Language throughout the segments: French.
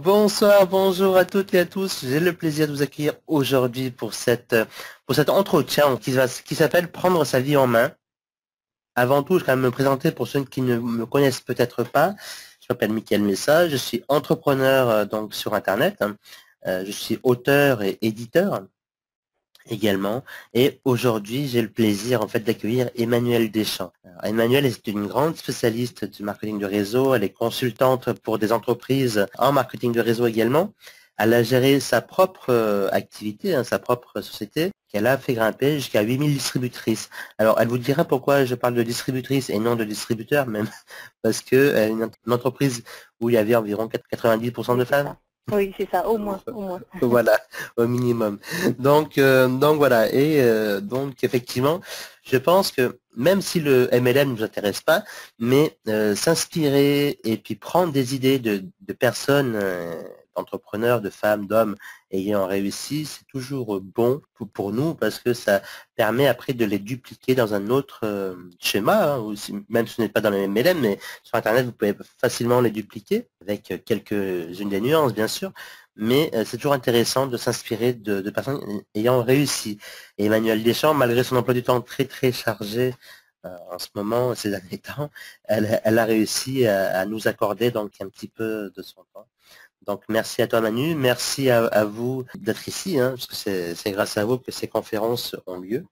Bonsoir, bonjour à toutes et à tous. J'ai le plaisir de vous accueillir aujourd'hui pour cet entretien qui s'appelle Prendre sa vie en main. Avant tout, je vais quand même me présenter pour ceux qui ne me connaissent peut-être pas. Je m'appelle Mickaël Messa, je suis entrepreneur donc sur Internet. Je suis auteur et éditeur également. Et aujourd'hui, j'ai le plaisir en fait d'accueillir Emmanuelle Deschamps. Alors, Emmanuelle est une grande spécialiste du marketing de réseau. Elle est consultante pour des entreprises en marketing de réseau également. Elle a géré sa propre activité, sa propre société, qu'elle a fait grimper jusqu'à 8000 distributrices. Alors, elle vous dira pourquoi je parle de distributrice et non de distributeur, même parce que une entreprise où il y avait environ 90% Oui, de c'est femmes. ça. Oui, c'est ça, au moins, au moins. Voilà, au minimum. Donc voilà, et donc effectivement, je pense que même si le MLM ne nous intéresse pas, mais s'inspirer et puis prendre des idées de personnes, d'entrepreneurs, de femmes, d'hommes ayant réussi, c'est toujours bon pour nous parce que ça permet après de les dupliquer dans un autre schéma, même si ce n'est pas dans le MLM, mais sur Internet, vous pouvez facilement les dupliquer avec quelques-unes des nuances, bien sûr. Mais c'est toujours intéressant de s'inspirer de personnes ayant réussi. Et Emmanuelle Deschamps, malgré son emploi du temps très très chargé en ce moment, ces derniers temps, elle a réussi à nous accorder donc un petit peu de son temps. Donc merci à toi Manu, merci à vous d'être ici, parce que c'est grâce à vous que ces conférences ont lieu.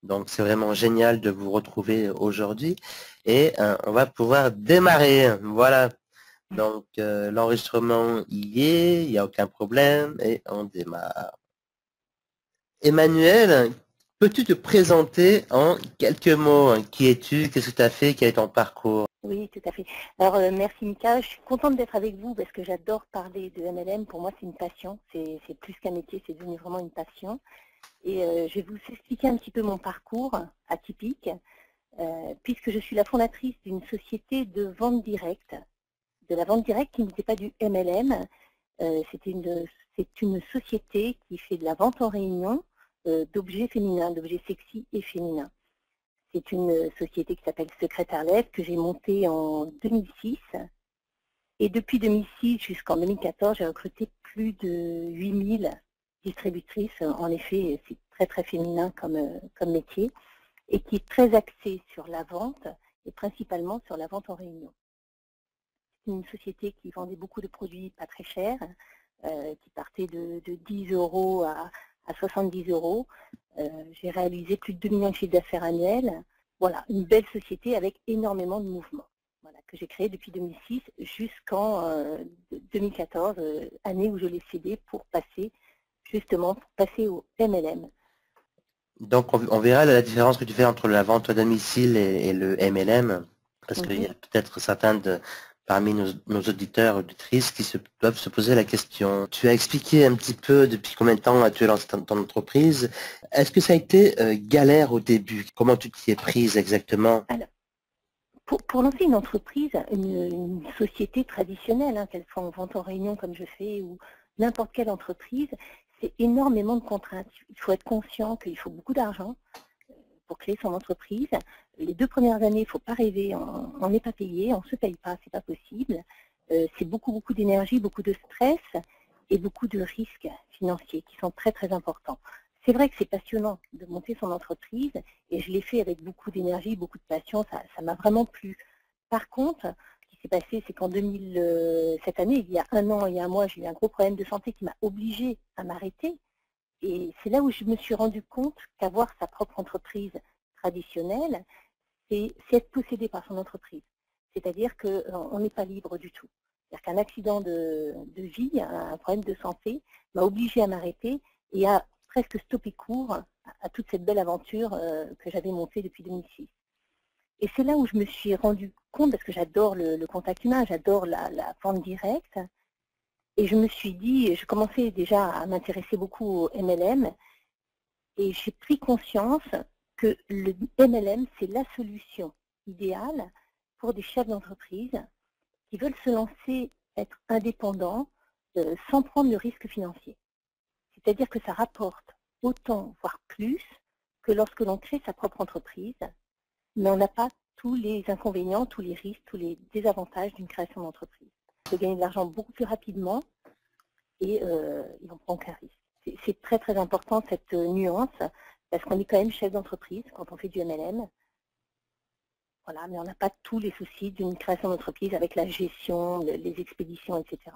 Donc c'est vraiment génial de vous retrouver aujourd'hui et on va pouvoir démarrer. Voilà. Donc, l'enregistrement y est, il n'y a aucun problème et on démarre. Emmanuel, peux-tu te présenter en quelques mots? Qui es-tu? Qu'est-ce que tu as fait? Quel est ton parcours? Oui, tout à fait. Alors, merci Mika, je suis contente d'être avec vous parce que j'adore parler de MLM. Pour moi, c'est une passion. C'est plus qu'un métier, c'est devenu vraiment une passion. Et je vais vous expliquer un petit peu mon parcours atypique, puisque je suis la fondatrice d'une société de vente directe. De la vente directe qui n'était pas du MLM. C'est une société qui fait de la vente en réunion d'objets féminins, d'objets sexy et féminins. C'est une société qui s'appelle Secrétaire Lève que j'ai montée en 2006. Et depuis 2006 jusqu'en 2014, j'ai recruté plus de 8000 distributrices. En effet, c'est très très féminin comme métier et qui est très axé sur la vente et principalement sur la vente en réunion. C'est une société qui vendait beaucoup de produits pas très chers, qui partaient de 10 € à 70 €. J'ai réalisé plus de 2 millions de chiffres d'affaires annuels. Voilà, une belle société avec énormément de mouvements. Voilà, que j'ai créée depuis 2006 jusqu'en 2014, année où je l'ai cédé pour passer au MLM. Donc, on verra la différence que tu fais entre la vente à domicile et le MLM, parce qu'il y a peut-être parmi nos auditeurs et auditrices qui doivent se poser la question. Tu as expliqué un petit peu depuis combien de temps tu es lancé ton entreprise. Est-ce que ça a été galère au début? Comment tu t'y es prise exactement? Alors, pour lancer une entreprise, une société traditionnelle, qu'elle soit en vente en réunion comme je fais, ou n'importe quelle entreprise, c'est énormément de contraintes. Il faut être conscient qu'il faut beaucoup d'argent pour créer son entreprise. Les 2 premières années, il ne faut pas rêver, on n'est pas payé, on ne se paye pas, c'est pas possible. C'est beaucoup d'énergie, beaucoup de stress et beaucoup de risques financiers qui sont très très importants. C'est vrai que c'est passionnant de monter son entreprise et je l'ai fait avec beaucoup d'énergie, beaucoup de passion, ça m'a vraiment plu. Par contre, ce qui s'est passé, c'est qu'en cette année, il y a 1 an et 1 mois, j'ai eu un gros problème de santé qui m'a obligée à m'arrêter. Et c'est là où je me suis rendu compte qu'avoir sa propre entreprise traditionnelle, c'est être possédé par son entreprise. C'est-à-dire qu'on n'est pas libre du tout. C'est-à-dire qu'un accident de vie, un problème de santé, m'a obligée à m'arrêter et à presque stopper court à toute cette belle aventure que j'avais montée depuis 2006. Et c'est là où je me suis rendu compte, parce que j'adore le contact humain, j'adore la vente directe, et je me suis dit, je commençais déjà à m'intéresser beaucoup au MLM, et j'ai pris conscience que le MLM, c'est la solution idéale pour des chefs d'entreprise qui veulent se lancer, être indépendants, sans prendre de risque financier. C'est-à-dire que ça rapporte autant, voire plus, que lorsque l'on crée sa propre entreprise, mais on n'a pas tous les inconvénients, tous les risques, tous les désavantages d'une création d'entreprise. On peut gagner de l'argent beaucoup plus rapidement, et ils n'en prend aucun risque. C'est très très important cette nuance, parce qu'on est quand même chef d'entreprise quand on fait du MLM. Voilà, mais on n'a pas tous les soucis d'une création d'entreprise avec la gestion, les expéditions, etc.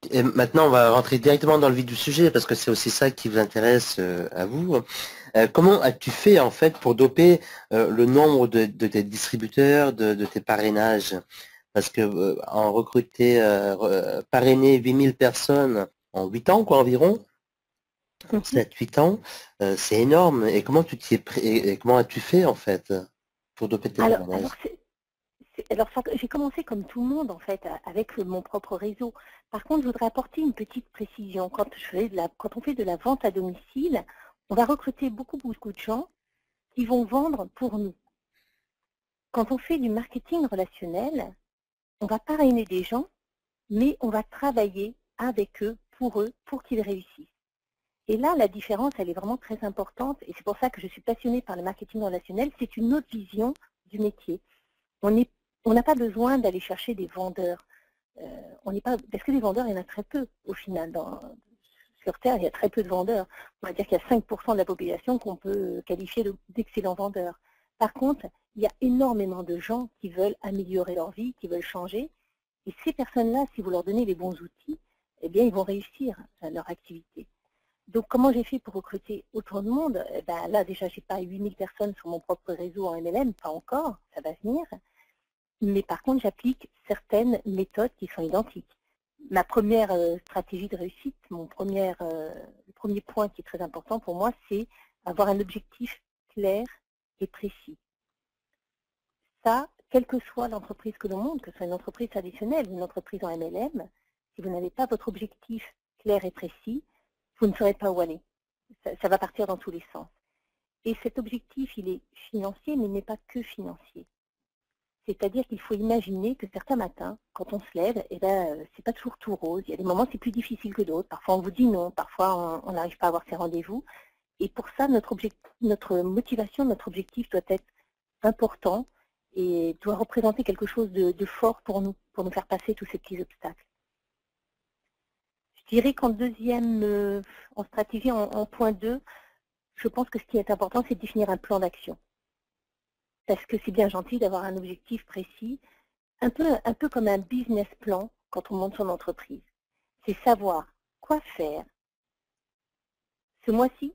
Et maintenant, on va rentrer directement dans le vif du sujet parce que c'est aussi ça qui vous intéresse à vous. Comment as-tu fait en fait pour doper le nombre de tes distributeurs, de tes parrainages? Parce que en recruter, parrainer 8000 personnes en 8 ans, quoi, environ, 7-8 ans, c'est énorme. Et comment tu t'y es et comment as-tu fait en fait pour doper tes parrainages? Alors, j'ai commencé comme tout le monde, en fait, avec mon propre réseau. Par contre, je voudrais apporter une petite précision. Quand on fait de la vente à domicile, on va recruter beaucoup de gens qui vont vendre pour nous. Quand on fait du marketing relationnel, on va parrainer des gens, mais on va travailler avec eux, pour qu'ils réussissent. Et là, la différence, elle est vraiment très importante. Et c'est pour ça que je suis passionnée par le marketing relationnel. C'est une autre vision du métier. On n'a pas besoin d'aller chercher des vendeurs. Parce que les vendeurs, il y en a très peu au final. Sur Terre, il y a très peu de vendeurs. On va dire qu'il y a 5% de la population qu'on peut qualifier d'excellents vendeurs. Par contre, il y a énormément de gens qui veulent améliorer leur vie, qui veulent changer. Et ces personnes-là, si vous leur donnez les bons outils, eh bien, ils vont réussir leur activité. Donc, comment j'ai fait pour recruter autant de monde? Là, déjà, je n'ai pas 8000 personnes sur mon propre réseau en MLM, pas encore, ça va venir. Mais par contre, j'applique certaines méthodes qui sont identiques. Ma première stratégie de réussite, le premier point qui est très important pour moi, c'est avoir un objectif clair et précis. Ça, quelle que soit l'entreprise que l'on monte, que ce soit une entreprise traditionnelle ou une entreprise en MLM, si vous n'avez pas votre objectif clair et précis, vous ne saurez pas où aller. Ça va partir dans tous les sens. Et cet objectif, il est financier, mais il n'est pas que financier. C'est-à-dire qu'il faut imaginer que certains matins, quand on se lève, c'est pas toujours tout rose. Il y a des moments c'est plus difficile que d'autres. Parfois on vous dit non, parfois on n'arrive pas à avoir ses rendez-vous. Et pour ça, notre motivation, notre objectif doit être important et doit représenter quelque chose de fort pour nous faire passer tous ces petits obstacles. Je dirais qu'en deuxième, en stratégie, en point 2, je pense que ce qui est important, c'est de définir un plan d'action. Parce que c'est bien gentil d'avoir un objectif précis, un peu comme un business plan quand on monte son entreprise. C'est savoir quoi faire ce mois-ci,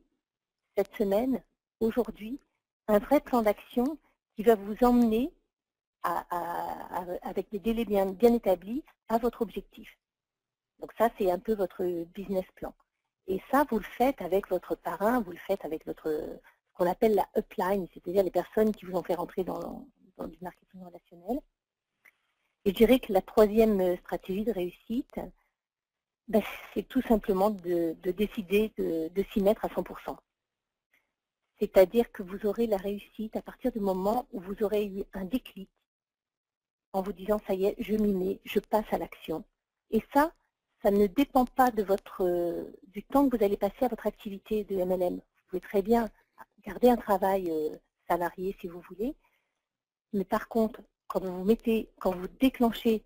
cette semaine, aujourd'hui, un vrai plan d'action qui va vous emmener avec des délais bien établis à votre objectif. Donc ça, c'est un peu votre business plan. Et ça, vous le faites avec votre parrain, vous le faites avec ce qu'on appelle la upline, c'est-à-dire les personnes qui vous ont fait rentrer dans du marketing relationnel. Et je dirais que la troisième stratégie de réussite, c'est tout simplement de décider de s'y mettre à 100%. C'est-à-dire que vous aurez la réussite à partir du moment où vous aurez eu un déclic en vous disant, ça y est, je m'y mets, je passe à l'action. Et ça ne dépend pas de du temps que vous allez passer à votre activité de MLM. Vous pouvez très bien garder un travail salarié si vous voulez, mais par contre, quand vous déclenchez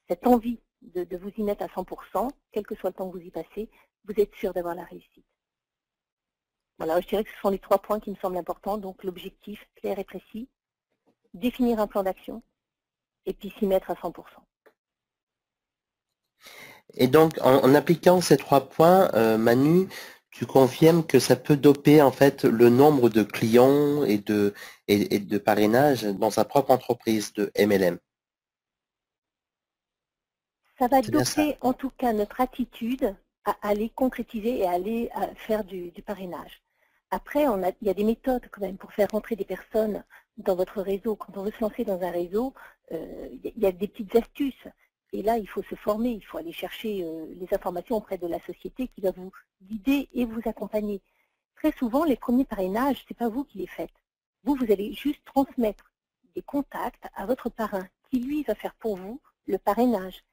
cette envie de vous y mettre à 100%, quel que soit le temps que vous y passez, vous êtes sûr d'avoir la réussite. Voilà, je dirais que ce sont les 3 points qui me semblent importants. Donc l'objectif clair et précis, définir un plan d'action et puis s'y mettre à 100%. Et donc, en appliquant ces 3 points, Manu, tu confirmes que ça peut doper en fait le nombre de clients et de parrainage dans sa propre entreprise de MLM. Ça va doper en tout cas notre attitude à aller concrétiser et à aller faire du parrainage. Après, il y a des méthodes quand même pour faire rentrer des personnes dans votre réseau. Quand on veut se lancer dans un réseau, il y a des petites astuces. Et là, il faut se former, il faut aller chercher les informations auprès de la société qui va vous guider et vous accompagner. Très souvent, les premiers parrainages, ce n'est pas vous qui les faites. Vous allez juste transmettre des contacts à votre parrain qui, lui, va faire pour vous le parrainage,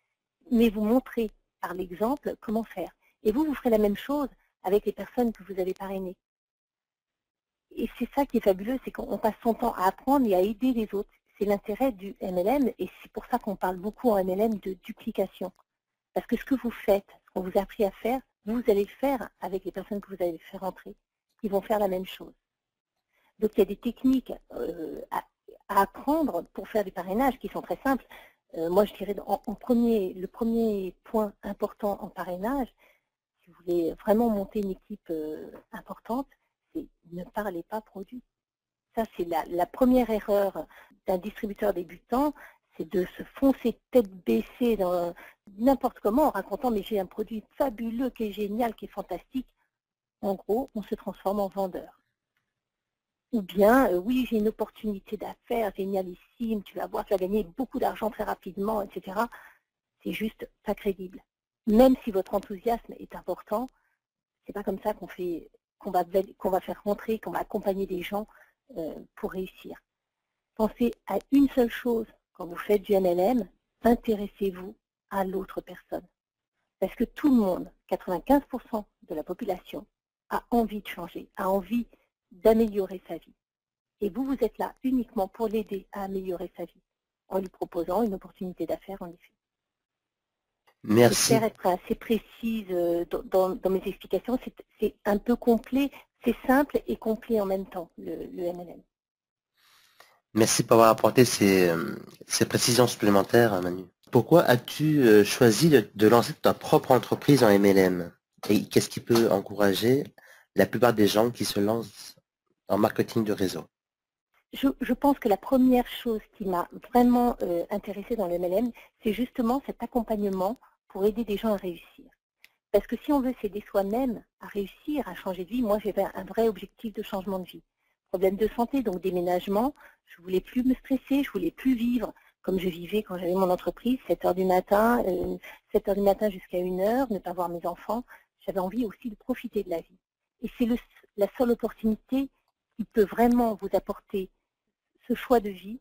mais vous montrer par l'exemple comment faire. Et vous ferez la même chose avec les personnes que vous avez parrainées. Et c'est ça qui est fabuleux, c'est qu'on passe son temps à apprendre et à aider les autres. C'est l'intérêt du MLM et c'est pour ça qu'on parle beaucoup en MLM de duplication. Parce que ce que vous faites, ce qu'on vous a appris à faire, vous allez le faire avec les personnes que vous allez faire rentrer. Ils vont faire la même chose. Donc il y a des techniques à apprendre pour faire du parrainage qui sont très simples. Moi je dirais le premier point important en parrainage, si vous voulez vraiment monter une équipe importante, c'est ne parlez pas produit. Ça c'est la première erreur d'un distributeur débutant, c'est de se foncer tête baissée dans n'importe comment en racontant mais j'ai un produit fabuleux, qui est génial, qui est fantastique. En gros, on se transforme en vendeur. Ou bien, oui, j'ai une opportunité d'affaires génialissime, tu vas voir, tu vas gagner beaucoup d'argent très rapidement, etc. C'est juste pas crédible. Même si votre enthousiasme est important, c'est pas comme ça qu'on va faire rentrer, qu'on va accompagner des gens pour réussir. Pensez à une seule chose quand vous faites du MLM, intéressez-vous à l'autre personne. Parce que tout le monde, 95% de la population, a envie de changer, a envie d'améliorer sa vie. Et vous êtes là uniquement pour l'aider à améliorer sa vie, en lui proposant une opportunité d'affaires, en effet. Merci. J'espère être assez précise dans mes explications. C'est un peu complet, c'est simple et complet en même temps, le MLM. Merci pour avoir apporté ces précisions supplémentaires, Manu. Pourquoi as-tu choisi de lancer ta propre entreprise en MLM? Et qu'est-ce qui peut encourager la plupart des gens qui se lancent en marketing de réseau? Je pense que la première chose qui m'a vraiment intéressée dans le MLM, c'est justement cet accompagnement pour aider des gens à réussir. Parce que si on veut s'aider soi-même à réussir, à changer de vie, moi j'avais un vrai objectif de changement de vie. Problème de santé, donc déménagement, je ne voulais plus me stresser, je ne voulais plus vivre comme je vivais quand j'avais mon entreprise, 7 heures du matin, 7 heures du matin jusqu'à 1 heure, ne pas voir mes enfants. J'avais envie aussi de profiter de la vie. Et c'est la seule opportunité qui peut vraiment vous apporter ce choix de vie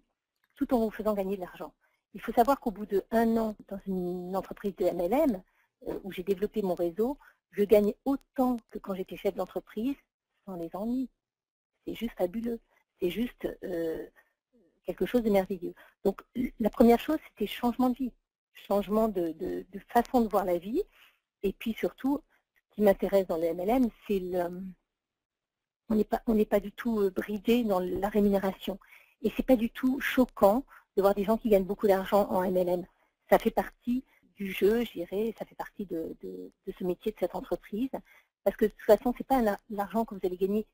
tout en vous faisant gagner de l'argent. Il faut savoir qu'au bout d'1 an dans une entreprise de MLM, où j'ai développé mon réseau, je gagne autant que quand j'étais chef d'entreprise sans les ennuis. C'est juste fabuleux. C'est juste quelque chose de merveilleux. Donc la première chose, c'était changement de vie, changement de façon de voir la vie. Et puis surtout, ce qui m'intéresse dans le MLM, c'est on n'est pas du tout bridé dans la rémunération. Et c'est pas du tout choquant de voir des gens qui gagnent beaucoup d'argent en MLM. Ça fait partie du jeu, je dirais, ça fait partie de ce métier, de cette entreprise. Parce que de toute façon, ce n'est pas l'argent que vous allez gagner,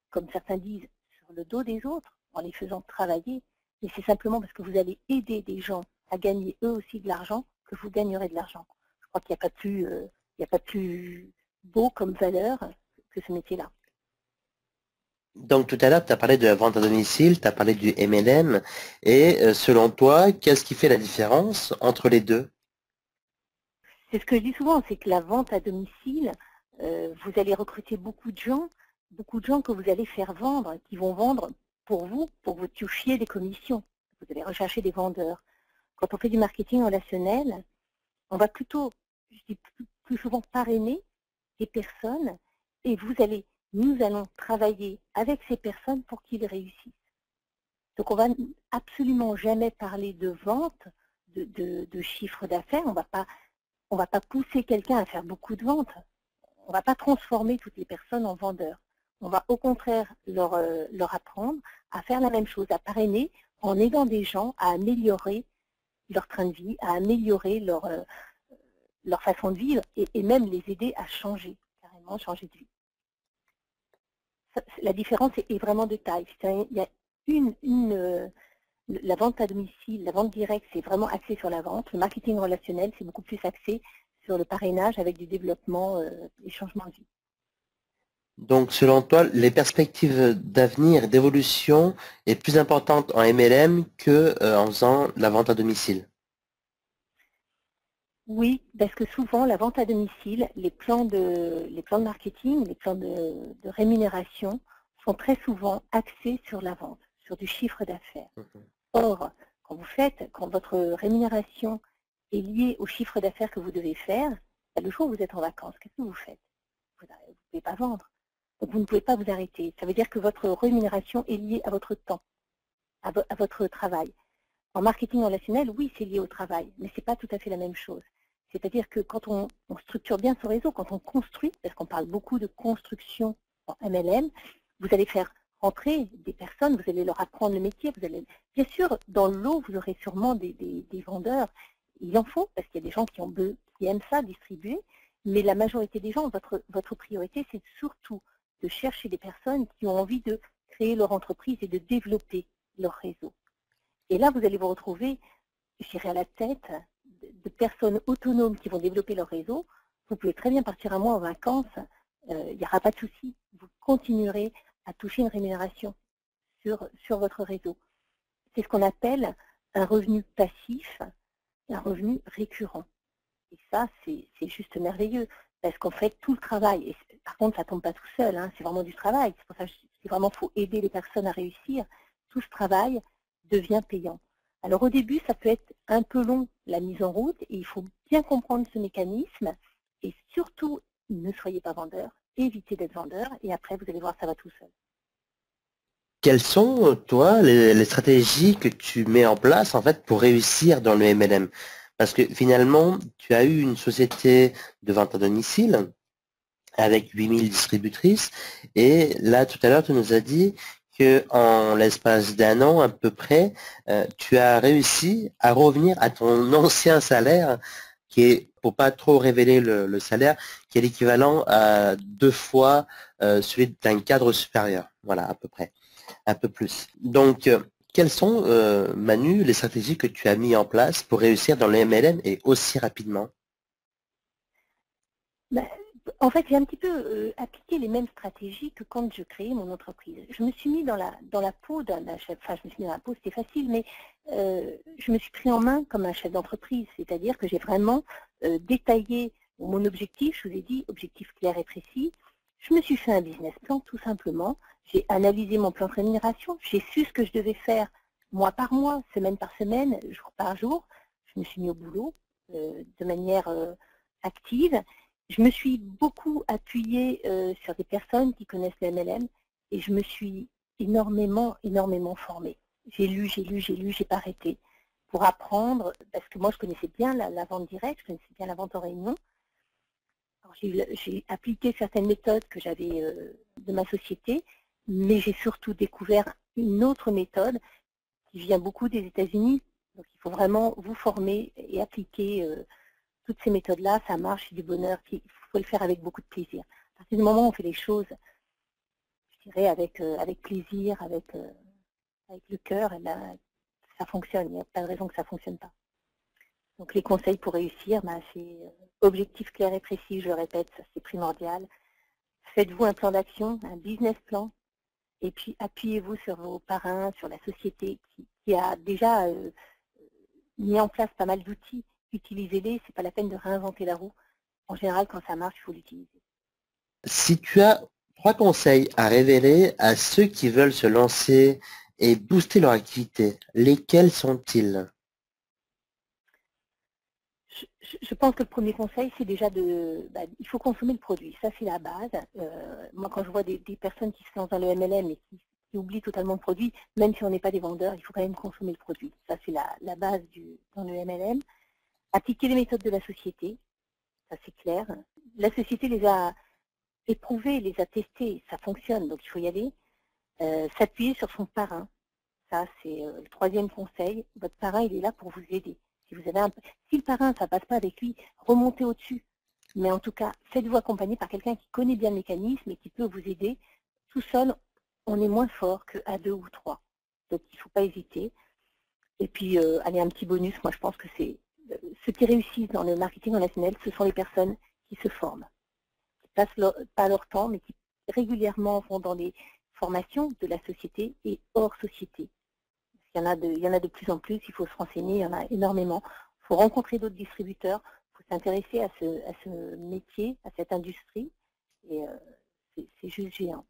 comme certains disent, sur le dos des autres, en les faisant travailler. Mais c'est simplement parce que vous allez aider des gens à gagner eux aussi de l'argent que vous gagnerez de l'argent. Je crois qu'il n'y a pas plus beau comme valeur que ce métier-là. Donc tout à l'heure, tu as parlé de la vente à domicile, tu as parlé du MLM, et selon toi, qu'est-ce qui fait la différence entre les deux? C'est ce que je dis souvent, c'est que la vente à domicile, vous allez recruter beaucoup de gens que vous allez faire vendre, qui vont vendre pour vous touchiez des commissions. Vous allez rechercher des vendeurs. Quand on fait du marketing relationnel, on va plutôt, je dis plus souvent, parrainer des personnes et nous allons travailler avec ces personnes pour qu'ils réussissent. Donc on va absolument jamais parler de vente, de chiffre d'affaires. On va pas pousser quelqu'un à faire beaucoup de ventes. On ne va pas transformer toutes les personnes en vendeurs. On va au contraire leur apprendre à faire la même chose, à parrainer en aidant des gens à améliorer leur train de vie, à améliorer leur façon de vivre et même les aider à changer, carrément changer de vie. La différence est vraiment de taille. Il y a la vente à domicile, la vente directe, c'est vraiment axé sur la vente. Le marketing relationnel, c'est beaucoup plus axé sur le parrainage avec du développement et changement de vie. Donc selon toi, les perspectives d'avenir, d'évolution est plus importante en MLM que en faisant la vente à domicile? Oui, parce que souvent, la vente à domicile, les plans de marketing, les plans de rémunération sont très souvent axés sur la vente, sur du chiffre d'affaires. Or, quand votre rémunération est liée au chiffre d'affaires que vous devez faire, le jour où vous êtes en vacances, qu'est-ce que vous faites? Vous ne pouvez pas vendre. Donc, vous ne pouvez pas vous arrêter. Ça veut dire que votre rémunération est liée à votre temps, à votre travail. En marketing relationnel, oui, c'est lié au travail, mais ce n'est pas tout à fait la même chose. C'est-à-dire que quand on structure bien son réseau, quand on construit, parce qu'on parle beaucoup de construction en MLM, vous allez faire rentrer des personnes, vous allez leur apprendre le métier. Bien sûr, dans le lot, vous aurez sûrement des vendeurs. Il en faut, parce qu'il y a des gens qui aiment ça, distribuer. Mais la majorité des gens, votre priorité, c'est surtout de chercher des personnes qui ont envie de créer leur entreprise et de développer leur réseau. Et là, vous allez vous retrouver, je dirais, à la tête de personnes autonomes qui vont développer leur réseau. Vous pouvez très bien partir un mois en vacances, il n'y aura pas de souci. Vous continuerez à toucher une rémunération sur votre réseau. C'est ce qu'on appelle un revenu passif, un revenu récurrent. Et ça, c'est juste merveilleux, parce qu'en fait, tout le travail, et par contre, ça ne tombe pas tout seul, hein, c'est vraiment du travail. C'est pour ça qu'il vraiment faut aider les personnes à réussir. Tout ce travail devient payant. Alors au début, ça peut être un peu long, la mise en route, et il faut bien comprendre ce mécanisme, et surtout, ne soyez pas vendeur, évitez d'être vendeur, et après, vous allez voir, ça va tout seul. Quelles sont, toi, les stratégies que tu mets en place, en fait, pour réussir dans le MLM? Parce que finalement, tu as eu une société de vente à domicile avec 8000 distributrices, et là, tout à l'heure, tu nous as dit que en l'espace d'un an, à peu près, tu as réussi à revenir à ton ancien salaire, qui est, pour pas trop révéler le salaire, qui est l'équivalent à 2 fois celui d'un cadre supérieur. Voilà, à peu près. Un peu plus. Donc, quelles sont, Manu, les stratégies que tu as mis en place pour réussir dans le MLM et aussi rapidement? Ben, en fait, j'ai un petit peu appliqué les mêmes stratégies que quand je créais mon entreprise. Je me suis mis dans la peau d'un chef, enfin je me suis mis dans la peau, c'était facile, mais je me suis pris en main comme un chef d'entreprise, c'est-à-dire que j'ai vraiment détaillé mon objectif, je vous ai dit, objectif clair et précis. Je me suis fait un business plan, tout simplement. J'ai analysé mon plan de rémunération, j'ai su ce que je devais faire mois par mois, semaine par semaine, jour par jour. Je me suis mis au boulot de manière active. Je me suis beaucoup appuyée sur des personnes qui connaissent le MLM et je me suis énormément formée. J'ai lu, j'ai pas arrêté pour apprendre, parce que moi je connaissais bien la vente directe, je connaissais bien la vente en réunion. J'ai appliqué certaines méthodes que j'avais de ma société, mais j'ai surtout découvert une autre méthode qui vient beaucoup des États-Unis. Donc il faut vraiment vous former et appliquer toutes ces méthodes-là, ça marche, c'est du bonheur, il faut le faire avec beaucoup de plaisir. À partir du moment où on fait les choses, je dirais, avec plaisir, avec le cœur, et là, ça fonctionne, il n'y a pas de raison que ça ne fonctionne pas. Donc les conseils pour réussir, c'est objectif clair et précis, je le répète, ça c'est primordial. Faites-vous un plan d'action, un business plan, et puis appuyez-vous sur vos parrains, sur la société qui a déjà mis en place pas mal d'outils. Utilisez-les, c'est pas la peine de réinventer la roue. En général, quand ça marche, il faut l'utiliser. Si tu as 3 conseils à révéler à ceux qui veulent se lancer et booster leur activité, lesquels sont-ils? Je pense que le premier conseil, c'est déjà il faut consommer le produit. Ça, c'est la base. Moi, quand je vois des personnes qui se lancent dans le MLM et qui oublient totalement le produit, même si on n'est pas des vendeurs, il faut quand même consommer le produit. Ça, c'est la base dans le MLM. Appliquer les méthodes de la société, ça c'est clair. La société les a éprouvées, les a testées, ça fonctionne, donc il faut y aller. S'appuyer sur son parrain, ça c'est le troisième conseil. Votre parrain, il est là pour vous aider. Si le parrain, ça ne passe pas avec lui, remontez au-dessus. Mais en tout cas, faites-vous accompagner par quelqu'un qui connaît bien le mécanisme et qui peut vous aider. Tout seul, on est moins fort qu'à 2 ou 3. Donc il ne faut pas hésiter. Et puis, allez, un petit bonus, moi je pense que c'est ceux qui réussissent dans le marketing relationnel, ce sont les personnes qui se forment, qui passent pas leur temps, mais qui régulièrement vont dans les formations de la société et hors société. Il y en a de plus en plus, il faut se renseigner, il y en a énormément. Il faut rencontrer d'autres distributeurs, il faut s'intéresser à ce métier, à cette industrie, et c'est juste géant.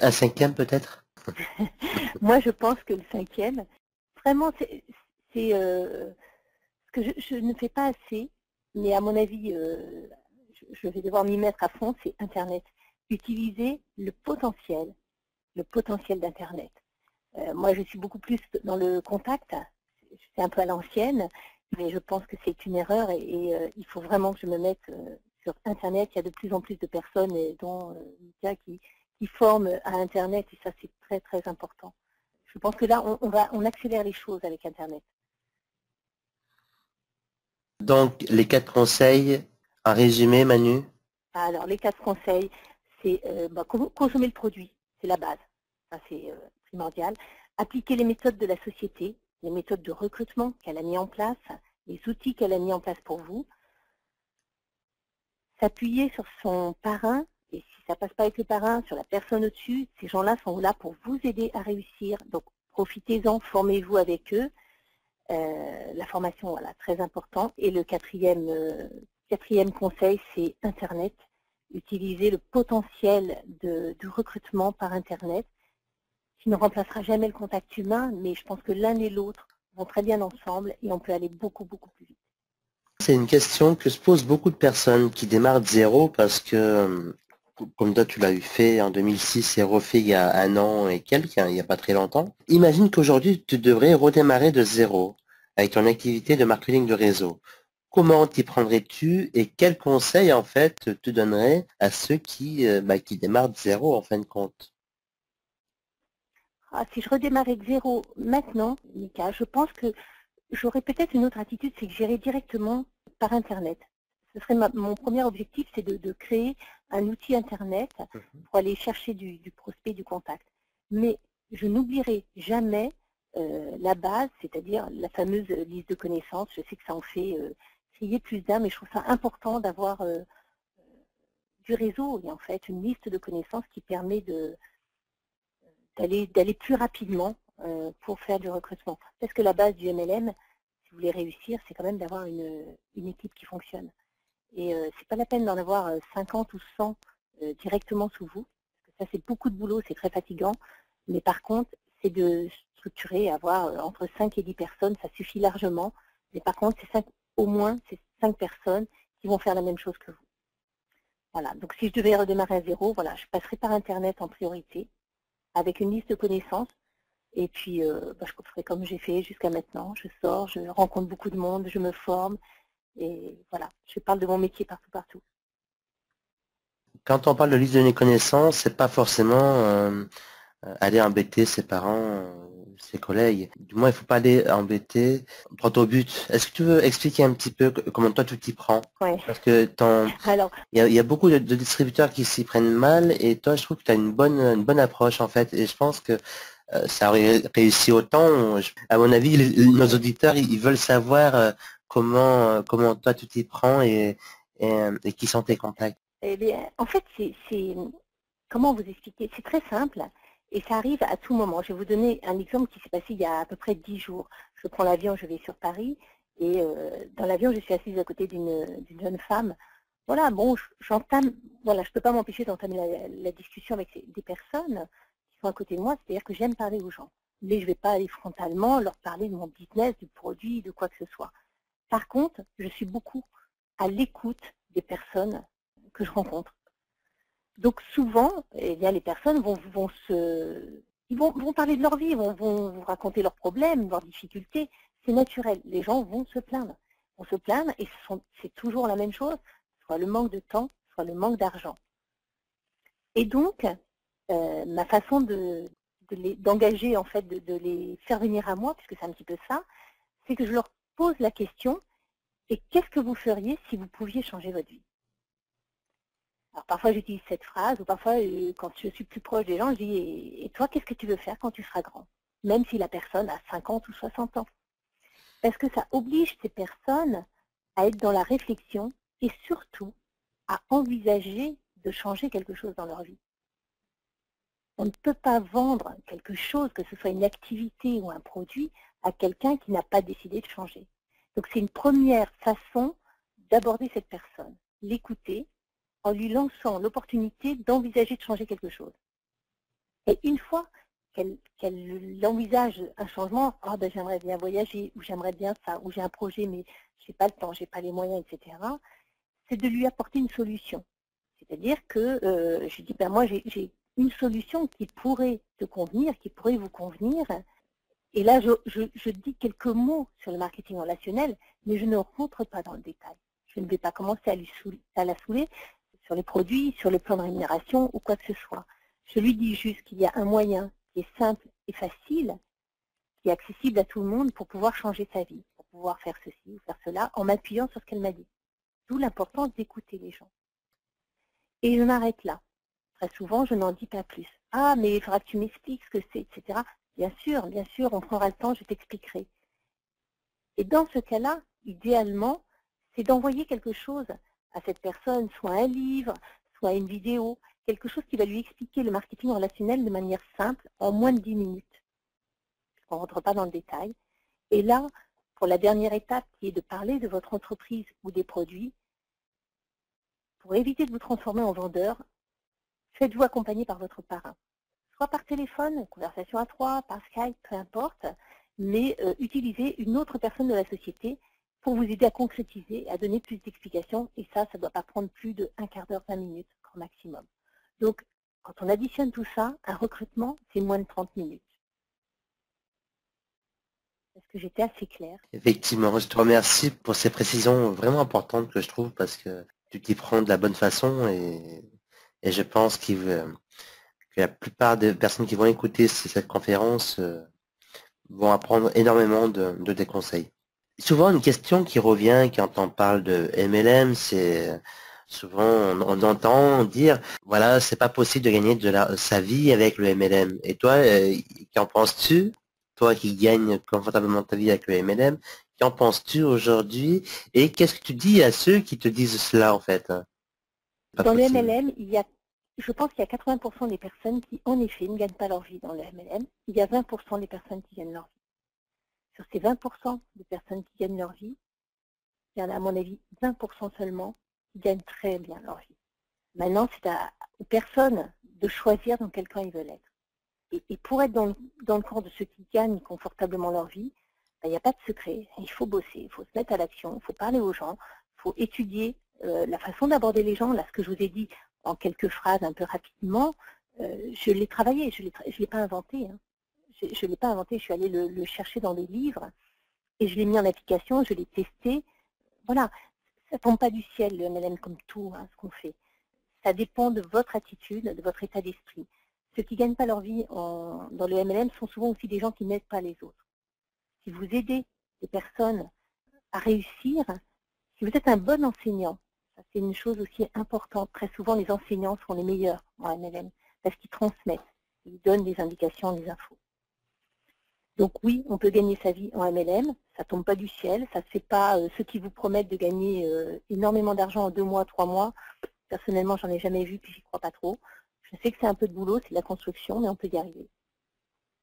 Un cinquième peut-être? Moi, je pense que le cinquième, vraiment, c'est ce que je ne fais pas assez, mais à mon avis, je vais devoir m'y mettre à fond, c'est Internet. Utiliser le potentiel d'Internet. Moi, je suis beaucoup plus dans le contact, c'est un peu à l'ancienne. Mais je pense que c'est une erreur il faut vraiment que je me mette sur Internet. Il y a de plus en plus de personnes, et dont Mika, qui forment à Internet, et ça c'est très très important. Je pense que là, on accélère les choses avec Internet. Donc, les 4 conseils, en résumé, Manu? Alors, les 4 conseils, c'est consommer le produit, c'est la base, ça c'est primordial. Appliquer les méthodes de la société, les méthodes de recrutement qu'elle a mis en place, les outils qu'elle a mis en place pour vous. S'appuyer sur son parrain, et si ça ne passe pas avec le parrain, sur la personne au-dessus, ces gens-là sont là pour vous aider à réussir. Donc, profitez-en, formez-vous avec eux. La formation, voilà, très important. Et le quatrième conseil, c'est Internet. Utiliser le potentiel de recrutement par Internet, qui ne remplacera jamais le contact humain, mais je pense que l'un et l'autre vont très bien ensemble et on peut aller beaucoup, beaucoup plus vite. C'est une question que se posent beaucoup de personnes qui démarrent de zéro parce que, comme toi tu l'as eu fait en 2006 et refait il y a 1 an et quelques, hein, il n'y a pas très longtemps. Imagine qu'aujourd'hui tu devrais redémarrer de zéro avec ton activité de marketing de réseau. Comment t'y prendrais-tu et quels conseils en fait tu donnerais à ceux qui démarrent de zéro en fin de compte? Si je redémarrais de zéro maintenant, Mika, je pense que j'aurais peut-être une autre attitude, c'est que j'irais directement par Internet. Ce serait mon premier objectif, c'est de créer un outil Internet pour aller chercher du prospect, du contact. Mais je n'oublierai jamais la base, c'est-à-dire la fameuse liste de connaissances. Je sais que ça en fait crier plus d'un, mais je trouve ça important d'avoir du réseau et en fait une liste de connaissances qui permet d'aller plus rapidement pour faire du recrutement. Parce que la base du MLM, si vous voulez réussir, c'est quand même d'avoir une équipe qui fonctionne. Et c'est pas la peine d'en avoir 50 ou 100 directement sous vous, parce que ça c'est beaucoup de boulot, c'est très fatigant. Mais par contre, c'est de structurer, avoir entre 5 et 10 personnes, ça suffit largement. Mais par contre, au moins, c'est 5 personnes qui vont faire la même chose que vous. Voilà, donc si je devais redémarrer à zéro, voilà, je passerai par Internet en priorité, avec une liste de connaissances. Et puis, je ferai comme j'ai fait jusqu'à maintenant. Je sors, je rencontre beaucoup de monde, je me forme. Et voilà, je parle de mon métier partout, partout. Quand on parle de liste de connaissances, c'est pas forcément aller embêter ses parents, ses collègues. Du moins, il faut pas aller embêter. Droit au but. Est-ce que tu veux expliquer un petit peu comment toi tu t'y prends? Ouais. Parce que Alors, il y a beaucoup de distributeurs qui s'y prennent mal et toi, je trouve que tu as une bonne approche en fait. Et je pense que ça aurait réussi autant. À mon avis, nos auditeurs, ils veulent savoir comment toi tu t'y prends et qui sont tes contacts. eh bien, en fait, comment vous expliquer? C'est très simple et ça arrive à tout moment. Je vais vous donner un exemple qui s'est passé il y a à peu près 10 jours. Je prends l'avion, je vais sur Paris et dans l'avion, je suis assise à côté d'une jeune femme. Voilà, bon, j'entame, voilà, je ne peux pas m'empêcher d'entamer la discussion avec des personnes qui sont à côté de moi, c'est-à-dire que j'aime parler aux gens. Mais je ne vais pas aller frontalement leur parler de mon business, du produit, de quoi que ce soit. Par contre, je suis beaucoup à l'écoute des personnes que je rencontre. Donc souvent, eh bien, les personnes vont parler de leur vie, vont vous raconter leurs problèmes, leurs difficultés. C'est naturel. Les gens vont se plaindre. Vont se plaindre et c'est toujours la même chose, soit le manque de temps, soit le manque d'argent. Et donc, ma façon d'engager, en fait, de les faire venir à moi, puisque c'est un petit peu ça, c'est que je leur pose la question, et qu'est-ce que vous feriez si vous pouviez changer votre vie? Alors parfois j'utilise cette phrase, ou parfois quand je suis plus proche des gens, je dis et toi, qu'est-ce que tu veux faire quand tu seras grand? Même si la personne a 50 ou 60 ans. Parce que ça oblige ces personnes à être dans la réflexion et surtout à envisager de changer quelque chose dans leur vie. On ne peut pas vendre quelque chose, que ce soit une activité ou un produit, à quelqu'un qui n'a pas décidé de changer. Donc c'est une première façon d'aborder cette personne, l'écouter, en lui lançant l'opportunité d'envisager de changer quelque chose. Et une fois qu'elle envisage un changement, oh ben, j'aimerais bien voyager, ou j'aimerais bien ça, ou j'ai un projet, mais je n'ai pas le temps, je n'ai pas les moyens, etc., c'est de lui apporter une solution. C'est-à-dire que je dis, ben moi j'ai une solution qui pourrait te convenir, qui pourrait vous convenir, Et là, je dis quelques mots sur le marketing relationnel, mais je ne rentre pas dans le détail. Je ne vais pas commencer à la saouler sur les produits, sur le plan de rémunération ou quoi que ce soit. Je lui dis juste qu'il y a un moyen qui est simple et facile, qui est accessible à tout le monde pour pouvoir changer sa vie, pour pouvoir faire ceci ou faire cela, en m'appuyant sur ce qu'elle m'a dit. D'où l'importance d'écouter les gens. Et je m'arrête là. Très souvent, je n'en dis pas plus. Ah, mais il faudra que tu m'expliques ce que c'est, etc. Bien sûr, on prendra le temps, je t'expliquerai. Et dans ce cas-là, idéalement, c'est d'envoyer quelque chose à cette personne, soit un livre, soit une vidéo, quelque chose qui va lui expliquer le marketing relationnel de manière simple, en moins de 10 minutes. On ne rentre pas dans le détail. Et là, pour la dernière étape, qui est de parler de votre entreprise ou des produits, pour éviter de vous transformer en vendeur, faites-vous accompagner par votre parrain. Soit par téléphone, conversation à 3, par Skype, peu importe, mais utilisez une autre personne de la société pour vous aider à concrétiser, à donner plus d'explications. Et ça ne doit pas prendre plus de 1/4 d'heure, 20 minutes, grand maximum. Donc, quand on additionne tout ça, un recrutement, c'est moins de 30 minutes. Est-ce que j'étais assez claire? Effectivement, je te remercie pour ces précisions vraiment importantes que je trouve parce que tu t'y prends de la bonne façon et je pense que la plupart des personnes qui vont écouter cette conférence vont apprendre énormément de tes conseils. Souvent, une question qui revient quand on parle de MLM, c'est souvent on entend dire, voilà, c'est pas possible de gagner sa vie avec le MLM. Et toi, qu'en penses-tu? Toi qui gagnes confortablement ta vie avec le MLM, qu'en penses-tu aujourd'hui? Et qu'est-ce que tu dis à ceux qui te disent cela, en fait? Pas Dans le possible. MLM, je pense qu'il y a 80% des personnes qui, en effet, ne gagnent pas leur vie dans le MLM. Il y a 20% des personnes qui gagnent leur vie. Sur ces 20% de personnes qui gagnent leur vie, il y en a, à mon avis, 20% seulement qui gagnent très bien leur vie. Maintenant, c'est aux personnes de choisir dans quel camp ils veulent être. Et pour être dans le camp de ceux qui gagnent confortablement leur vie, il n'y a pas de secret. Il faut bosser, il faut se mettre à l'action, il faut parler aux gens, il faut étudier la façon d'aborder les gens. Là, ce que je vous ai dit en quelques phrases un peu rapidement, je l'ai travaillé, je ne l'ai pas inventé. Hein. Je ne l'ai pas inventé, je suis allée le chercher dans des livres et je l'ai mis en application, je l'ai testé. Voilà, ça ne tombe pas du ciel, le MLM, comme tout, hein, ce qu'on fait. Ça dépend de votre attitude, de votre état d'esprit. Ceux qui ne gagnent pas leur vie dans le MLM sont souvent aussi des gens qui n'aident pas les autres. Si vous aidez les personnes à réussir, si vous êtes un bon enseignant, ça c'est une chose aussi importante. Très souvent, les enseignants sont les meilleurs en MLM parce qu'ils transmettent, ils donnent des indications, des infos. Donc oui, on peut gagner sa vie en MLM, ça ne tombe pas du ciel, ça ne se fait pas ceux qui vous promettent de gagner énormément d'argent en 2 mois, 3 mois. Personnellement, j'en ai jamais vu, puis j'y crois pas trop. Je sais que c'est un peu de boulot, c'est de la construction, mais on peut y arriver.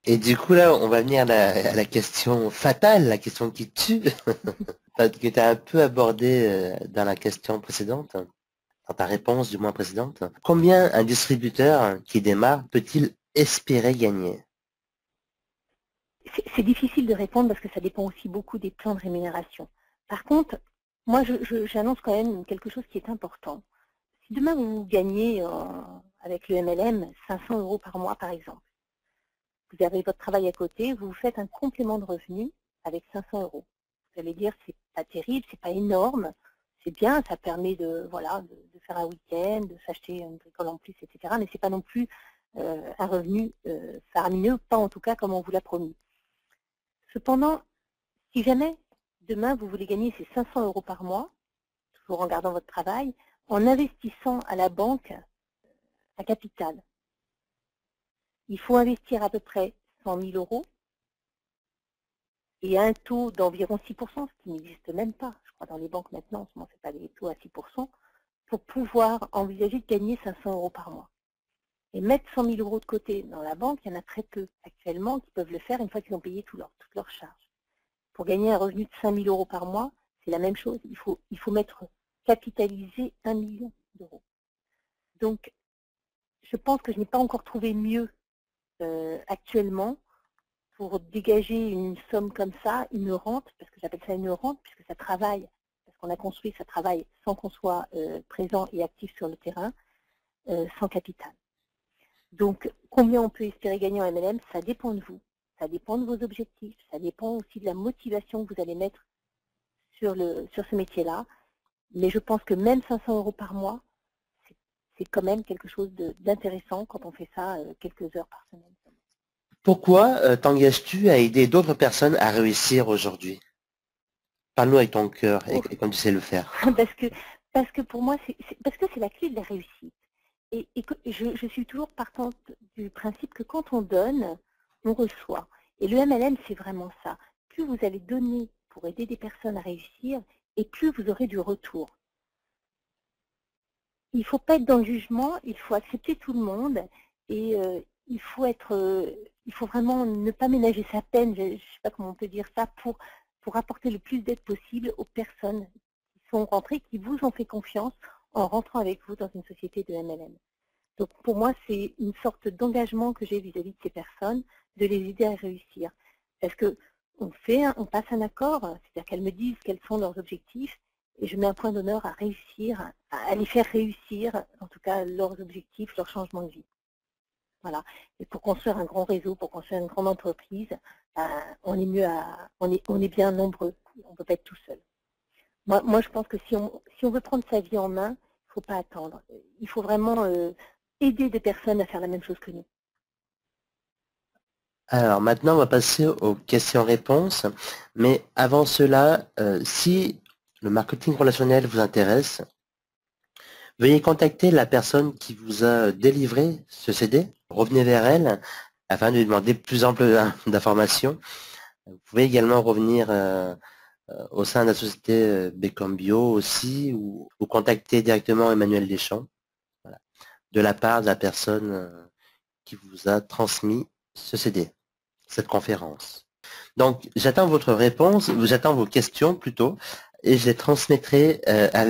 Et du coup, là, on va venir à la question fatale, la question qui tue, que tu as un peu abordé dans la question précédente, dans ta réponse du moins précédente. Combien un distributeur qui démarre peut-il espérer gagner? C'est difficile de répondre parce que ça dépend aussi beaucoup des plans de rémunération. Par contre, moi, j'annonce quand même quelque chose qui est important. Si demain vous gagnez avec le MLM 500 € par mois, par exemple, vous avez votre travail à côté, vous faites un complément de revenu avec 500 €. Vous allez dire, c'est pas terrible, c'est pas énorme, c'est bien, ça permet de faire un week-end, de s'acheter une bricole en plus, etc. Mais c'est pas non plus un revenu faramineux, pas en tout cas comme on vous l'a promis. Cependant, si jamais demain vous voulez gagner ces 500 € par mois, toujours en gardant votre travail, en investissant à la banque un capital, il faut investir à peu près 100 000 € et à un taux d'environ 6%, ce qui n'existe même pas, je crois, dans les banques maintenant, en ce moment, ce n'est pas des taux à 6%, pour pouvoir envisager de gagner 500 € par mois. Et mettre 100 000 € de côté dans la banque, il y en a très peu actuellement qui peuvent le faire une fois qu'ils ont payé toutes leurs charges. Pour gagner un revenu de 5 000 € par mois, c'est la même chose. Il faut capitaliser 1 million d'euros. Donc, je pense que je n'ai pas encore trouvé mieux actuellement pour dégager une somme comme ça, une rente, parce que j'appelle ça une rente, puisque ça travaille, parce qu'on a construit, ça travaille sans qu'on soit présent et actif sur le terrain, sans capital. Donc, combien on peut espérer gagner en MLM, ça dépend de vous, ça dépend de vos objectifs, ça dépend aussi de la motivation que vous allez mettre sur ce métier-là. Mais je pense que même 500 € par mois, c'est quand même quelque chose d'intéressant quand on fait ça quelques heures par semaine. Pourquoi t'engages-tu à aider d'autres personnes à réussir aujourd'hui? Parle-nous avec ton cœur et comme tu sais le faire. Parce que pour moi, parce que c'est la clé de la réussite. Et je suis toujours partante du principe que quand on donne, on reçoit. Et le MLM, c'est vraiment ça. Plus vous allez donner pour aider des personnes à réussir, et plus vous aurez du retour. Il ne faut pas être dans le jugement, il faut accepter tout le monde, et il faut vraiment ne pas ménager sa peine, je ne sais pas comment on peut dire ça, pour apporter le plus d'aide possible aux personnes qui sont rentrées, qui vous ont fait confiance en rentrant avec vous dans une société de MLM. Donc pour moi, c'est une sorte d'engagement que j'ai vis-à-vis de ces personnes, de les aider à réussir. Parce que on passe un accord, c'est-à-dire qu'elles me disent quels sont leurs objectifs, et je mets un point d'honneur à réussir, à les faire réussir, en tout cas leurs objectifs, leur changement de vie. Voilà. Et pour construire un grand réseau, pour construire une grande entreprise, on est bien nombreux. On ne peut pas être tout seul. Moi, je pense que si on veut prendre sa vie en main, il ne faut pas attendre. Il faut vraiment aider des personnes à faire la même chose que nous. Alors maintenant, on va passer aux questions-réponses. Mais avant cela, si le marketing relationnel vous intéresse, veuillez contacter la personne qui vous a délivré ce CD. Revenez vers elle afin de lui demander plus ample d'informations. Vous pouvez également revenir au sein de la société Becom Bio aussi ou contacter directement Emmanuel Deschamps, voilà, de la part de la personne qui vous a transmis ce CD, cette conférence. Donc, j'attends votre réponse, j'attends vos questions plutôt, et je les transmettrai à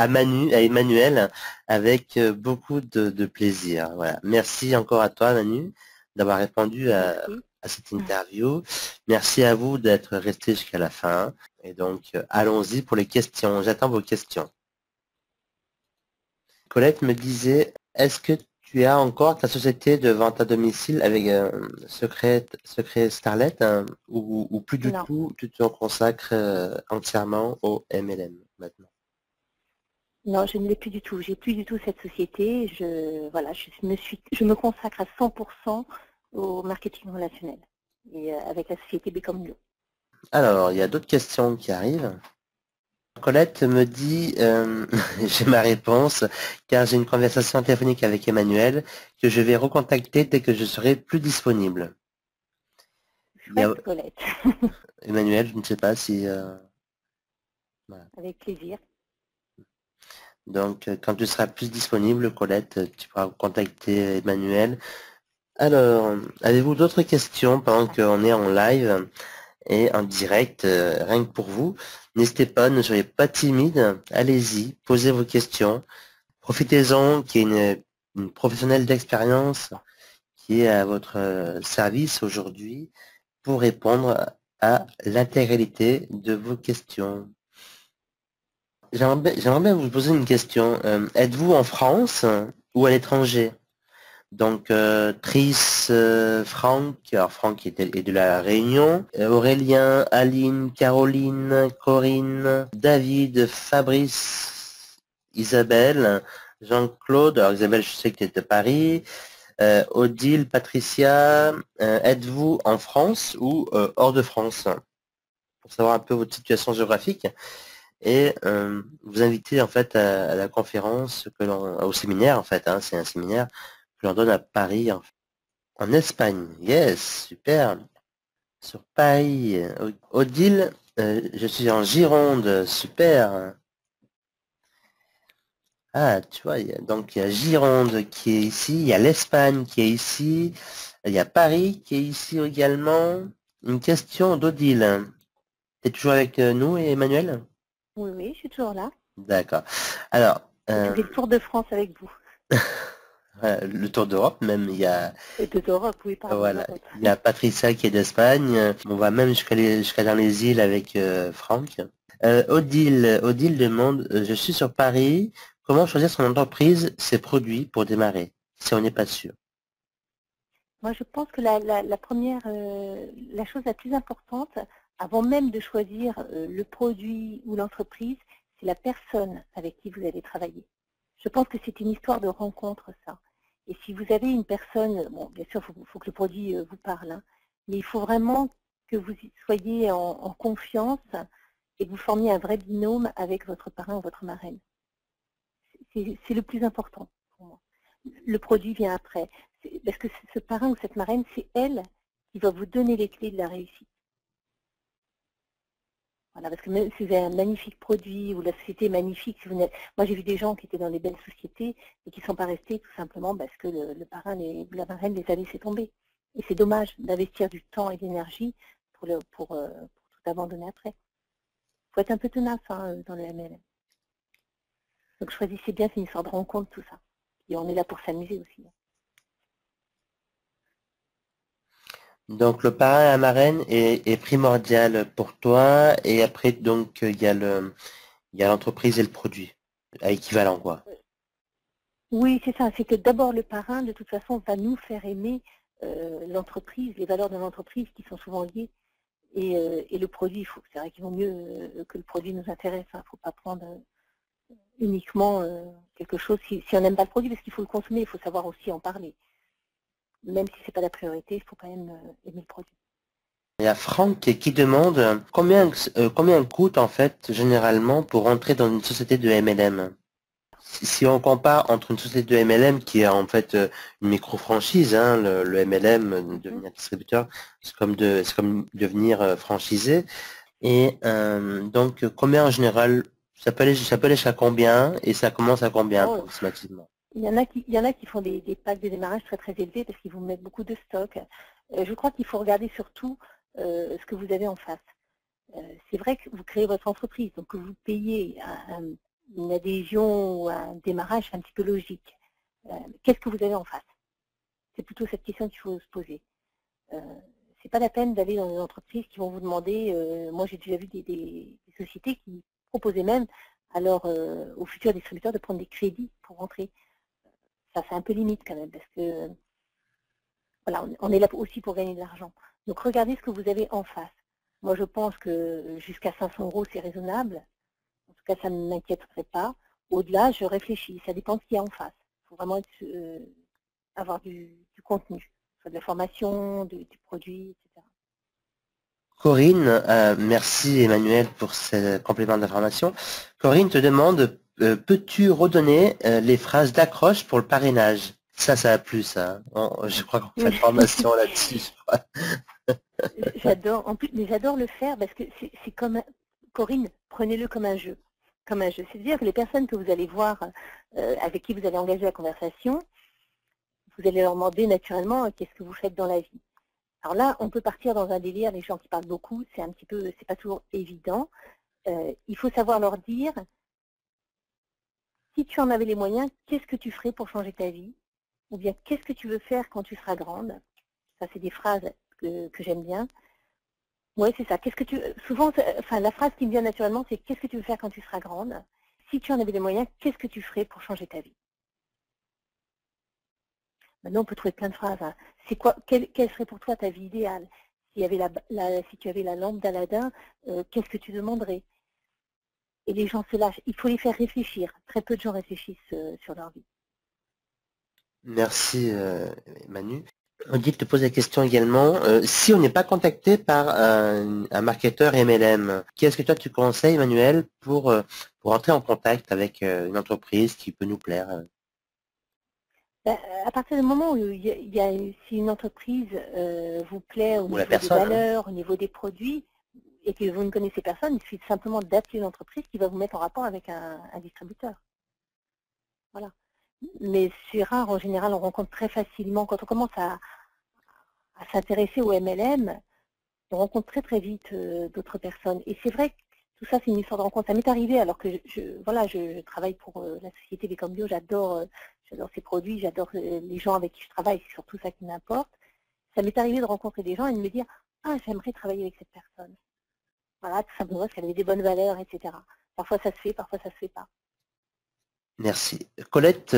Emmanuel, avec beaucoup de plaisir. Voilà. Merci encore à toi, Manu, d'avoir répondu à cette interview. Merci à vous d'être resté jusqu'à la fin. Et donc, allons-y pour les questions. J'attends vos questions. Colette me disait, est-ce que tu as encore ta société de vente à domicile avec Secret Starlet ou plus du tout, tu te consacres entièrement au MLM maintenant? Non, je ne l'ai plus du tout. J'ai plus du tout cette société. Je me consacre à 100% au marketing relationnel et avec la société Becom Bio. Alors, il y a d'autres questions qui arrivent. Colette me dit, j'ai ma réponse, car j'ai une conversation téléphonique avec Emmanuel que je vais recontacter dès que je serai plus disponible. Chouette, Colette. Emmanuel, je ne sais pas si... Voilà. Avec plaisir. Donc, quand tu seras plus disponible, Colette, tu pourras contacter Emmanuel. Alors, avez-vous d'autres questions pendant qu'on est en live et en direct, rien que pour vous? N'hésitez pas, ne soyez pas timide, allez-y, posez vos questions. Profitez-en qu'il y ait une professionnelle d'expérience qui est à votre service aujourd'hui pour répondre à l'intégralité de vos questions. J'aimerais bien vous poser une question. Êtes-vous en France ou à l'étranger? Donc, Tris, Franck, alors Franck est de la Réunion, Aurélien, Aline, Caroline, Corinne, David, Fabrice, Isabelle, Jean-Claude, alors Isabelle, je sais que tu es de Paris, Odile, Patricia, êtes-vous en France ou hors de France? Pour savoir un peu votre situation géographique. Et vous inviter en fait à la conférence au séminaire en fait, hein, c'est un séminaire que l'on donne à Paris en Espagne. Yes, super. Sur Paris, Odile, je suis en Gironde, super. Ah, tu vois, donc il y a Gironde qui est ici, il y a l'Espagne qui est ici, il y a Paris qui est ici également. Une question d'Odile. Tu es toujours avec nous, Emmanuel? Oui, oui, je suis toujours là. D'accord. Alors... Je fais le tour de France avec vous. Le tour d'Europe, même, il y a... Le tour d'Europe, oui, pardon. Voilà, il y a Patricia qui est d'Espagne. On va même jusqu'à dans les îles avec Franck. Odile demande, je suis sur Paris, comment choisir son entreprise, ses produits pour démarrer, si on n'est pas sûr? Moi, je pense que la première, la chose la plus importante, avant même de choisir le produit ou l'entreprise, c'est la personne avec qui vous allez travailler. Je pense que c'est une histoire de rencontre, ça. Et si vous avez une personne, bon, bien sûr, il faut que le produit vous parle, hein, mais il faut vraiment que vous soyez en confiance et que vous formiez un vrai binôme avec votre parrain ou votre marraine. C'est le plus important pour moi. Le produit vient après. Parce que ce parrain ou cette marraine, c'est elle qui va vous donner les clés de la réussite. Voilà, parce que même si vous avez un magnifique produit ou la société est magnifique, si vous moi j'ai vu des gens qui étaient dans des belles sociétés et qui ne sont pas restés tout simplement parce que le parrain ou la marraine les a laissés tomber. Et c'est dommage d'investir du temps et de l'énergie pour tout abandonner après. Il faut être un peu tenace hein, dans le MLM. Donc choisissez bien, c'est une histoire de rencontre tout ça. Et on est là pour s'amuser aussi. Donc le parrain et la marraine est primordial pour toi, et après donc il y a l'entreprise et le produit, à équivalent quoi. Oui, c'est ça. C'est que d'abord le parrain, de toute façon, va nous faire aimer l'entreprise, les valeurs de l'entreprise qui sont souvent liées. Et le produit, c'est vrai qu'il vaut mieux que le produit nous intéresse. Il ne faut pas prendre uniquement quelque chose si on n'aime pas le produit, parce qu'il faut le consommer, il faut savoir aussi en parler. Même si ce n'est pas la priorité, il faut quand même aimer le produit. Il y a Franck qui demande combien coûte en fait généralement pour entrer dans une société de MLM. Si on compare entre une société de MLM qui est en fait une micro-franchise, hein, le MLM, devenir distributeur, c'est comme devenir franchisé. Et donc combien en général, ça peut aller jusqu'à combien et ça commence à combien Oh, approximativement? il y en a qui font des packs de démarrage très très élevés parce qu'ils vous mettent beaucoup de stock. Je crois qu'il faut regarder surtout ce que vous avez en face. C'est vrai que vous créez votre entreprise, donc que vous payez une adhésion ou un démarrage, c'est un petit peu logique. Qu'est-ce que vous avez en face? C'est plutôt cette question qu'il faut se poser. C'est pas la peine d'aller dans une entreprise qui vont vous demander, moi j'ai déjà vu des sociétés qui proposaient même alors aux futurs distributeurs de prendre des crédits pour rentrer. Ça c'est un peu limite quand même, parce que voilà, on est là aussi pour gagner de l'argent. Donc regardez ce que vous avez en face. Moi je pense que jusqu'à 500 € c'est raisonnable. En tout cas, ça ne m'inquiéterait pas. Au-delà, je réfléchis. Ça dépend de ce qu'il y a en face. Il faut vraiment avoir du contenu, soit de la formation, du produit, etc. Corinne, merci Emmanuel pour ce complément d'information. Corinne te demande, peux-tu redonner les phrases d'accroche pour le parrainage? Ça a plu ça. Je crois qu'on fait une formation là-dessus. Je crois. J'adore, en plus, mais j'adore le faire parce que c'est comme, Corinne, prenez-le comme un jeu. Comme un jeu. C'est-à-dire que les personnes que vous allez voir, avec qui vous allez engager la conversation, vous allez leur demander naturellement qu'est-ce que vous faites dans la vie. Alors là, on peut partir dans un délire, les gens qui parlent beaucoup, c'est un petit peu, c'est pas toujours évident. Il faut savoir leur dire, si tu en avais les moyens, qu'est-ce que tu ferais pour changer ta vie? Ou bien, qu'est-ce que tu veux faire quand tu seras grande? Ça, c'est des phrases que j'aime bien. Oui, c'est ça. Qu'est-ce que tu souvent, enfin, la phrase qui me vient naturellement, c'est qu'est-ce que tu veux faire quand tu seras grande? Si tu en avais les moyens, qu'est-ce que tu ferais pour changer ta vie? Maintenant, on peut trouver plein de phrases. Hein. C'est quoi, quelle serait pour toi ta vie idéale? S'il y avait si tu avais la lampe d'Aladin, qu'est-ce que tu demanderais? Et les gens se lâchent. Il faut les faire réfléchir. Très peu de gens réfléchissent sur leur vie. Merci Manu. Odile te pose la question également, si on n'est pas contacté par un marketeur MLM, qu'est-ce que toi tu conseilles Emmanuel pour entrer en contact avec une entreprise qui peut nous plaire? À partir du moment où si une entreprise vous plaît au Ou la niveau des personne, hein? valeurs, au niveau des produits, et que vous ne connaissez personne, il suffit simplement d'appeler une entreprise qui va vous mettre en rapport avec un distributeur. Voilà. Mais c'est rare, en général, on rencontre très facilement, quand on commence à s'intéresser au MLM, on rencontre très très vite d'autres personnes. Et c'est vrai que tout ça, c'est une histoire de rencontre. Ça m'est arrivé alors que voilà, je travaille pour la société Becambio, j'adore ces produits, j'adore les gens avec qui je travaille, c'est surtout ça qui m'importe. Ça m'est arrivé de rencontrer des gens et de me dire « Ah, j'aimerais travailler avec cette personne ». Voilà, tout simplement parce qu'elle avait des bonnes valeurs, etc. Parfois ça se fait, parfois ça se fait pas. Merci. Colette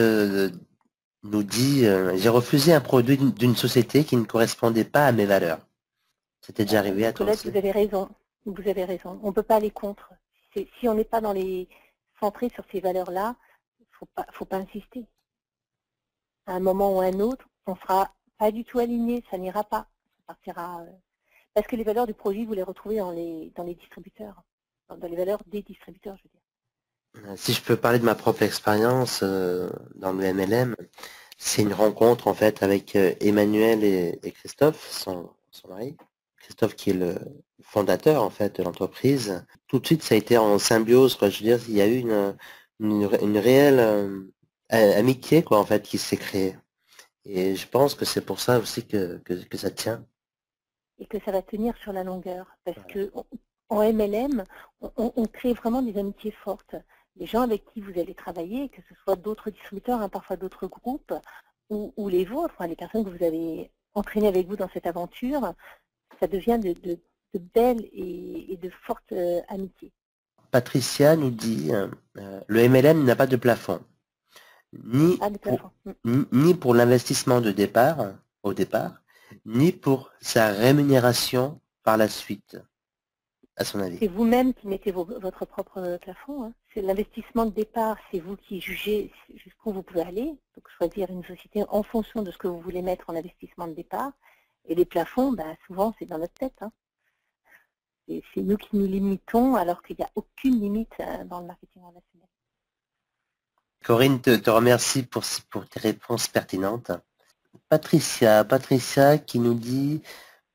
nous dit j'ai refusé un produit d'une société qui ne correspondait pas à mes valeurs. C'était déjà arrivé à toi Colette, aussi? vous avez raison. Vous avez raison. On ne peut pas aller contre. Si on n'est pas centré sur ces valeurs-là, faut pas insister. À un moment ou à un autre, on ne sera pas du tout aligné, ça n'ira pas. Ça partira. Parce que les valeurs du produit, vous les retrouvez dans les distributeurs, dans les valeurs des distributeurs, je veux dire. Si je peux parler de ma propre expérience dans le MLM, c'est une rencontre en fait avec Emmanuel et Christophe, son mari. Christophe qui est le fondateur en fait de l'entreprise. Tout de suite, ça a été en symbiose, quoi. Je veux dire, il y a eu une réelle amitié quoi en fait qui s'est créée. Et je pense que c'est pour ça aussi que ça tient. Et que ça va tenir sur la longueur. Parce Voilà. que en MLM, on crée vraiment des amitiés fortes. Les gens avec qui vous allez travailler, que ce soit d'autres distributeurs, hein, parfois d'autres groupes, ou les vôtres, hein, les personnes que vous avez entraînées avec vous dans cette aventure, ça devient de belles et de fortes amitiés. Patricia nous dit le MLM n'a pas de plafond, ni Ah, de pour, plafond. ni pour l'investissement de départ, au départ, ni pour sa rémunération par la suite, à son avis. C'est vous-même qui mettez votre propre plafond. Hein. C'est l'investissement de départ, c'est vous qui jugez jusqu'où vous pouvez aller. Donc choisir une société en fonction de ce que vous voulez mettre en investissement de départ. Et les plafonds, bah, souvent, c'est dans notre tête. Hein. C'est nous qui nous limitons alors qu'il n'y a aucune limite dans le marketing relationnel. Corinne te remercie pour tes réponses pertinentes. Patricia qui nous dit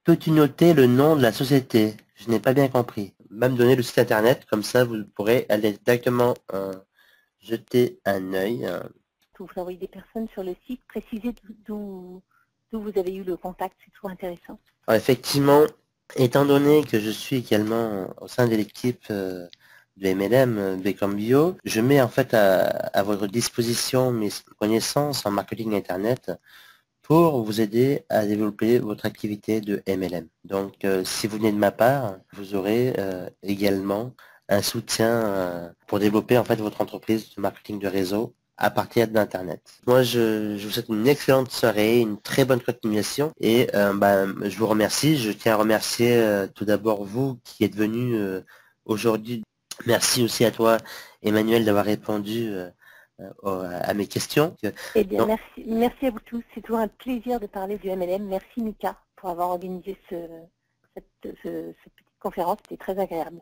peux-tu noter le nom de la société? Je n'ai pas bien compris. Même donner le site internet, comme ça vous pourrez aller directement jeter un œil. Vous envoyez des personnes sur le site, précisez d'où vous avez eu le contact, c'est toujours intéressant. Alors, effectivement, étant donné que je suis également au sein de l'équipe de MLM Becom Bio, je mets en fait à votre disposition mes connaissances en marketing internet pour vous aider à développer votre activité de MLM. Donc, si vous venez de ma part, vous aurez également un soutien pour développer en fait votre entreprise de marketing de réseau à partir d'Internet. Moi, je vous souhaite une excellente soirée, une très bonne continuation et je vous remercie. Je tiens à remercier tout d'abord vous qui êtes venu aujourd'hui. Merci aussi à toi, Emmanuel, d'avoir répondu à mes questions. Eh bien, Donc, merci à vous tous. C'est toujours un plaisir de parler du MLM. Merci Mika pour avoir organisé cette petite conférence. C'était très agréable.